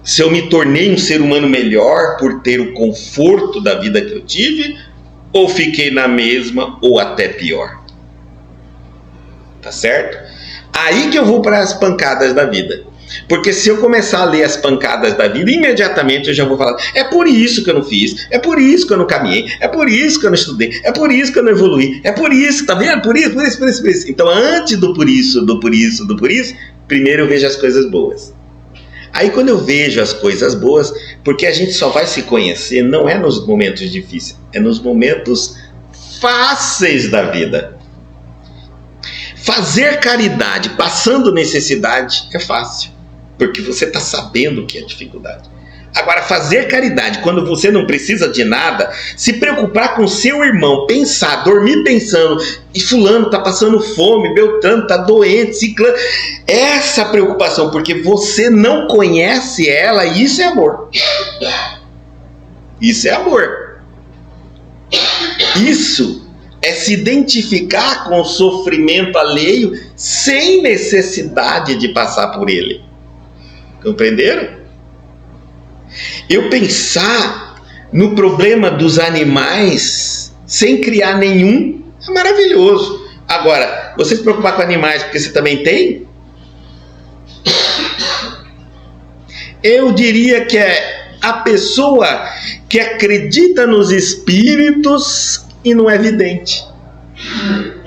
Se eu me tornei um ser humano melhor por ter o conforto da vida que eu tive, ou fiquei na mesma, ou até pior. Tá certo? Aí que eu vou para as pancadas da vida. Porque se eu começar a ler as pancadas da vida, imediatamente eu já vou falar, é por isso que eu não fiz, é por isso que eu não caminhei, é por isso que eu não estudei, é por isso que eu não evoluí, é por isso, tá vendo? Por isso. Então antes do por isso, primeiro eu vejo as coisas boas. Aí quando eu vejo as coisas boas, porque a gente só vai se conhecer, não é nos momentos difíceis, é nos momentos fáceis da vida. Fazer caridade passando necessidade é fácil, porque você está sabendo o que é dificuldade. Agora, fazer caridade quando você não precisa de nada, se preocupar com seu irmão, pensar, dormir pensando, e fulano está passando fome, Beltrano está doente, ciclano, essa preocupação, porque você não conhece ela, isso é amor. Isso é amor. Isso é se identificar com o sofrimento alheio sem necessidade de passar por ele. Compreenderam? Eu pensar no problema dos animais sem criar nenhum é maravilhoso. Agora, você se preocupar com animais porque você também tem? Eu diria que é a pessoa que acredita nos espíritos e não é vidente.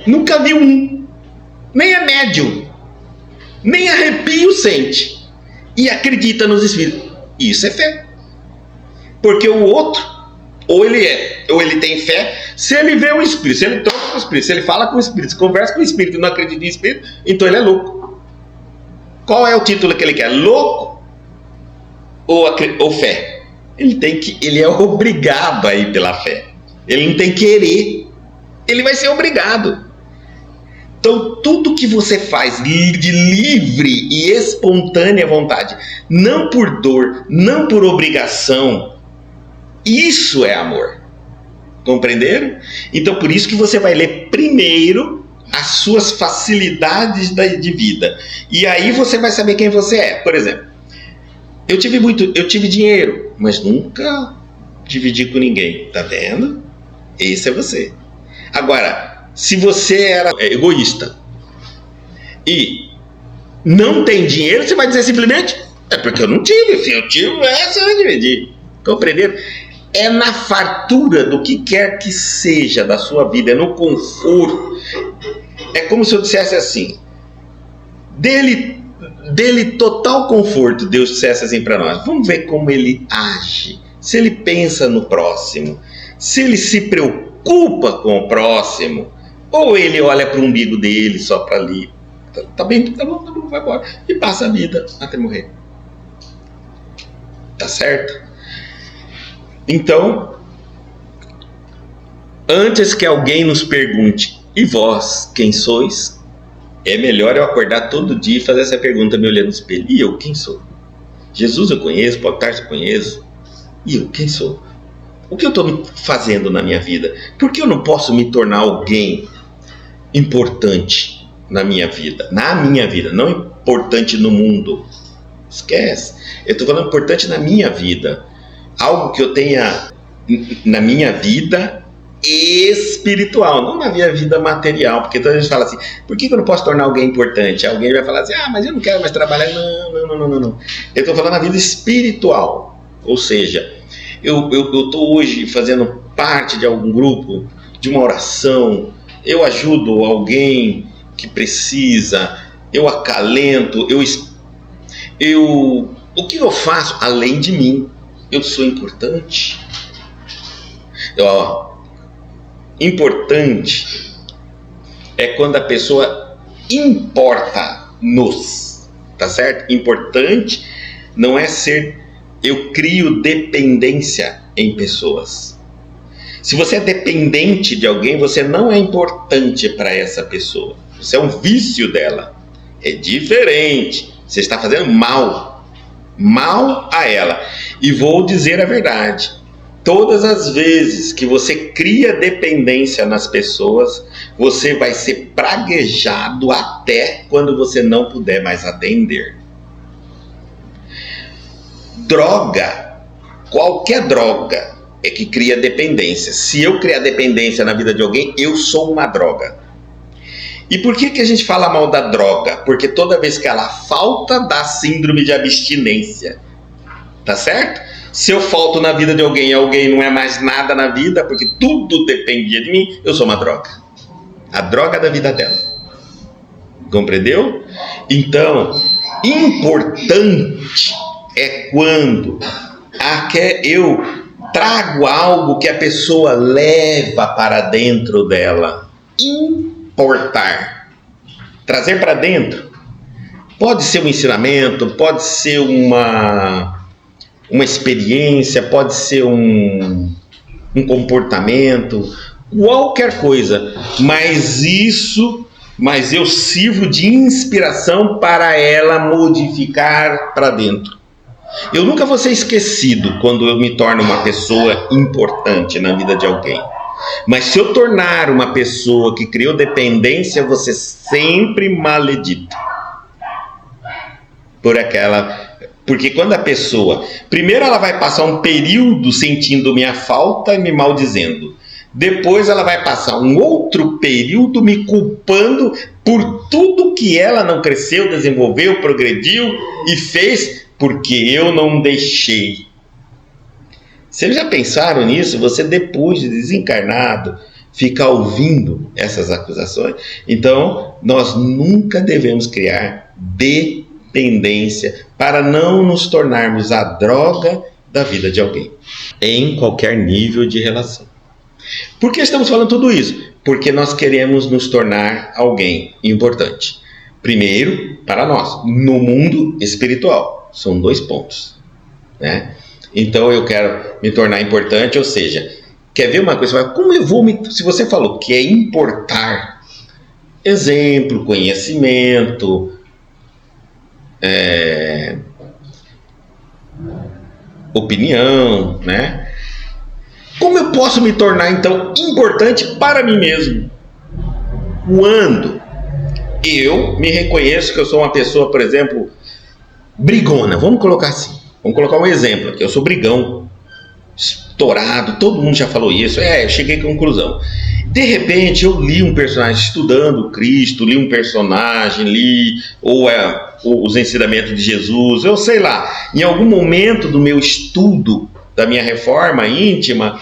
Nunca viu um. Nem é médium. Nem arrepio sente. E acredita nos espíritos. Isso é fé. Porque o outro, ou ele tem fé, se ele vê o espírito, se ele toca com o espírito, se ele fala com o espírito, se conversa com o espírito e não acredita em espírito, então ele é louco. Qual é o título que ele quer? Louco ou fé? Ele é obrigado a ir pela fé. Ele não tem querer. Ele vai ser obrigado. Então, tudo que você faz de livre e espontânea vontade, não por dor, não por obrigação, isso é amor. Compreenderam? Então, por isso que você vai ler primeiro as suas facilidades de vida. E aí você vai saber quem você é. Por exemplo, eu tive dinheiro, mas nunca dividi com ninguém. Tá vendo? Esse é você. Agora, se você era egoísta e não tem dinheiro, você vai dizer simplesmente: é porque eu não tive, se eu tivesse, eu ia dividir. Compreenderam? É na fartura do que quer que seja da sua vida, é no conforto. É como se eu dissesse assim: dele total conforto, Deus dissesse assim para nós: vamos ver como ele age, se ele pensa no próximo, se ele se preocupa com o próximo, ou ele olha para o umbigo dele só para ali, tá bem, tá bom, vai embora, e passa a vida até morrer. Tá certo? Então, antes que alguém nos pergunte: e vós, quem sois? É melhor eu acordar todo dia e fazer essa pergunta me olhando no espelho: e eu, quem sou? Jesus eu conheço, Paulo Tarso eu conheço. E eu, quem sou? O que eu estou fazendo na minha vida? Por que eu não posso me tornar alguém importante na minha vida? Na minha vida, não importante no mundo. Esquece. Eu estou falando importante na minha vida. Algo que eu tenha na minha vida espiritual, não na minha vida material. Porque toda gente fala assim: por que eu não posso tornar alguém importante? Alguém vai falar assim: mas eu não quero mais trabalhar. Não. Eu estou falando na vida espiritual. Ou seja, eu estou hoje fazendo parte de algum grupo, de uma oração, eu ajudo alguém que precisa, eu acalento, o que eu faço além de mim? Eu sou importante. Importante é quando a pessoa importa-nos, tá certo? Importante não é ser... Eu crio dependência em pessoas. Se você é dependente de alguém, você não é importante para essa pessoa. Você é um vício dela. É diferente. Você está fazendo mal a ela. E vou dizer a verdade: todas as vezes que você cria dependência nas pessoas, você vai ser praguejado até quando você não puder mais atender. Droga, qualquer droga, é que cria dependência. Se eu criar dependência na vida de alguém, eu sou uma droga. E por que a gente fala mal da droga? Porque toda vez que ela falta, dá síndrome de abstinência. Tá certo? Se eu falto na vida de alguém e alguém não é mais nada na vida, porque tudo dependia de mim, eu sou uma droga. A droga da vida dela. Compreendeu? Então, importante é quando eu trago algo que a pessoa leva para dentro dela. Importar. Trazer para dentro. Pode ser um ensinamento, pode ser uma uma experiência, pode ser um comportamento, qualquer coisa, mas eu sirvo de inspiração para ela modificar para dentro. Eu nunca vou ser esquecido quando eu me torno uma pessoa importante na vida de alguém. Mas se eu tornar uma pessoa que criou dependência, eu vou ser sempre maledito. Porque quando a pessoa... Primeiro ela vai passar um período sentindo minha falta e me maldizendo. Depois ela vai passar um outro período me culpando por tudo que ela não cresceu, desenvolveu, progrediu e fez porque eu não deixei. Vocês já pensaram nisso? Você, depois de desencarnado, fica ouvindo essas acusações? Então, nós nunca devemos criar dependência para não nos tornarmos a droga da vida de alguém, em qualquer nível de relação. Por que estamos falando tudo isso? Porque nós queremos nos tornar alguém importante. Primeiro, para nós, no mundo espiritual. São 2 pontos, né? Então eu quero me tornar importante, ou seja, quer ver uma coisa? Como eu vou se você falou que é importar exemplo, conhecimento, opinião, né? Como eu posso me tornar então importante para mim mesmo? Quando eu me reconheço que eu sou uma pessoa, por exemplo, brigona, vamos colocar assim. Vamos colocar um exemplo aqui. Eu sou brigão, estourado, todo mundo já falou isso. Eu cheguei à conclusão. De repente, eu li um personagem estudando Cristo, li um personagem, os ensinamentos de Jesus, eu sei lá. Em algum momento do meu estudo, da minha reforma íntima,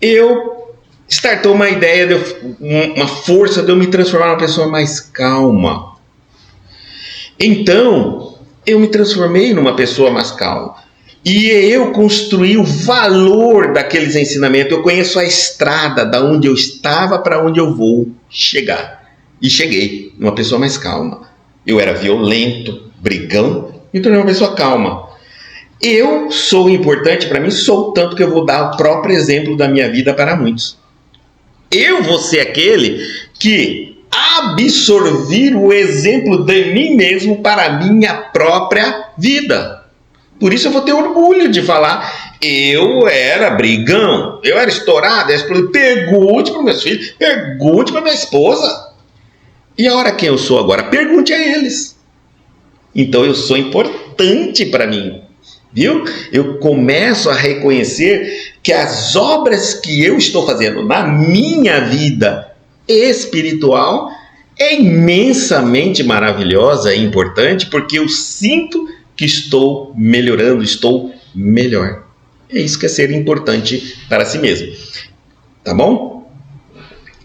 eu startou uma ideia, uma força de eu me transformar numa pessoa mais calma. Então, eu me transformei numa pessoa mais calma. E eu construí o valor daqueles ensinamentos. Eu conheço a estrada da onde eu estava para onde eu vou chegar. E cheguei numa pessoa mais calma. Eu era violento, brigão, me tornei uma pessoa calma. Eu sou importante para mim, sou tanto que eu vou dar o próprio exemplo da minha vida para muitos. Eu vou ser aquele que absorver o exemplo de mim mesmo para a minha própria vida. Por isso eu vou ter orgulho de falar, eu era brigão, eu era estourado, pergunte para meus filhos, pergunte para minha esposa. E a hora quem eu sou agora? Pergunte a eles. Então eu sou importante para mim, viu? Eu começo a reconhecer que as obras que eu estou fazendo na minha vida espiritual é imensamente maravilhosa e importante, porque eu sinto que estou melhorando, estou melhor. É isso que é ser importante para si mesmo. Tá bom?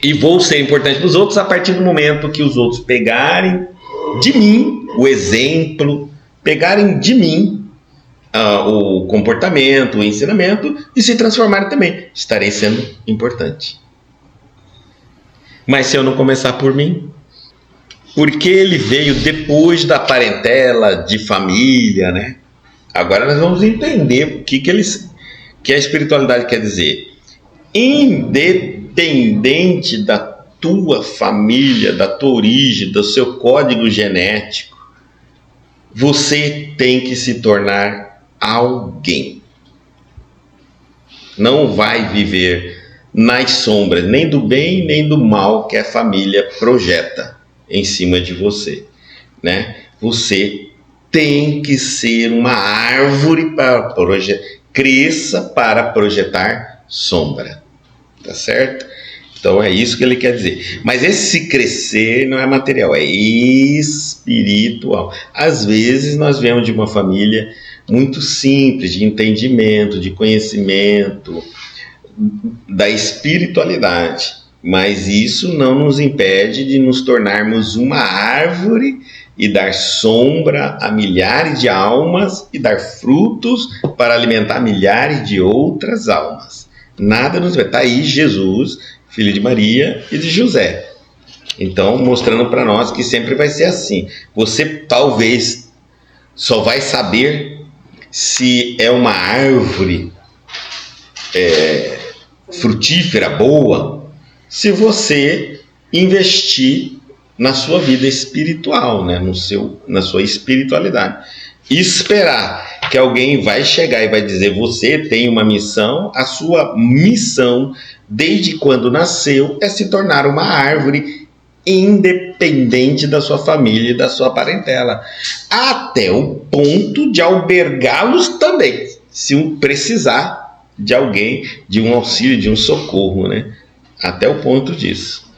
E vou ser importante para os outros a partir do momento que os outros pegarem de mim o exemplo, pegarem de mim o comportamento, o ensinamento e se transformarem também. Estarei sendo importante. Mas se eu não começar por mim, porque ele veio depois da parentela, de família, né? Agora nós vamos entender o que a espiritualidade quer dizer. Independente da tua família, da tua origem, do seu código genético, você tem que se tornar alguém. Não vai viver nas sombras, nem do bem nem do mal que a família projeta em cima de você, né? Você tem que ser uma árvore para cresça para projetar sombra, tá certo? Então é isso que ele quer dizer. Mas esse crescer não é material, é espiritual. Às vezes nós viemos de uma família muito simples, de entendimento, de conhecimento, da espiritualidade. Mas isso não nos impede de nos tornarmos uma árvore e dar sombra a milhares de almas e dar frutos para alimentar milhares de outras almas. Nada nos vai. Está aí Jesus, filho de Maria e de José. Então, mostrando para nós que sempre vai ser assim. Você talvez só vai saber se é uma árvore frutífera, boa, se você investir na sua vida espiritual, né? Na sua espiritualidade. E esperar que alguém vai chegar e vai dizer: você tem uma missão, a sua missão, desde quando nasceu, é se tornar uma árvore independente da sua família e da sua parentela, até o ponto de albergá-los também, se precisar de alguém, de um auxílio, de um socorro, né? Até o ponto disso.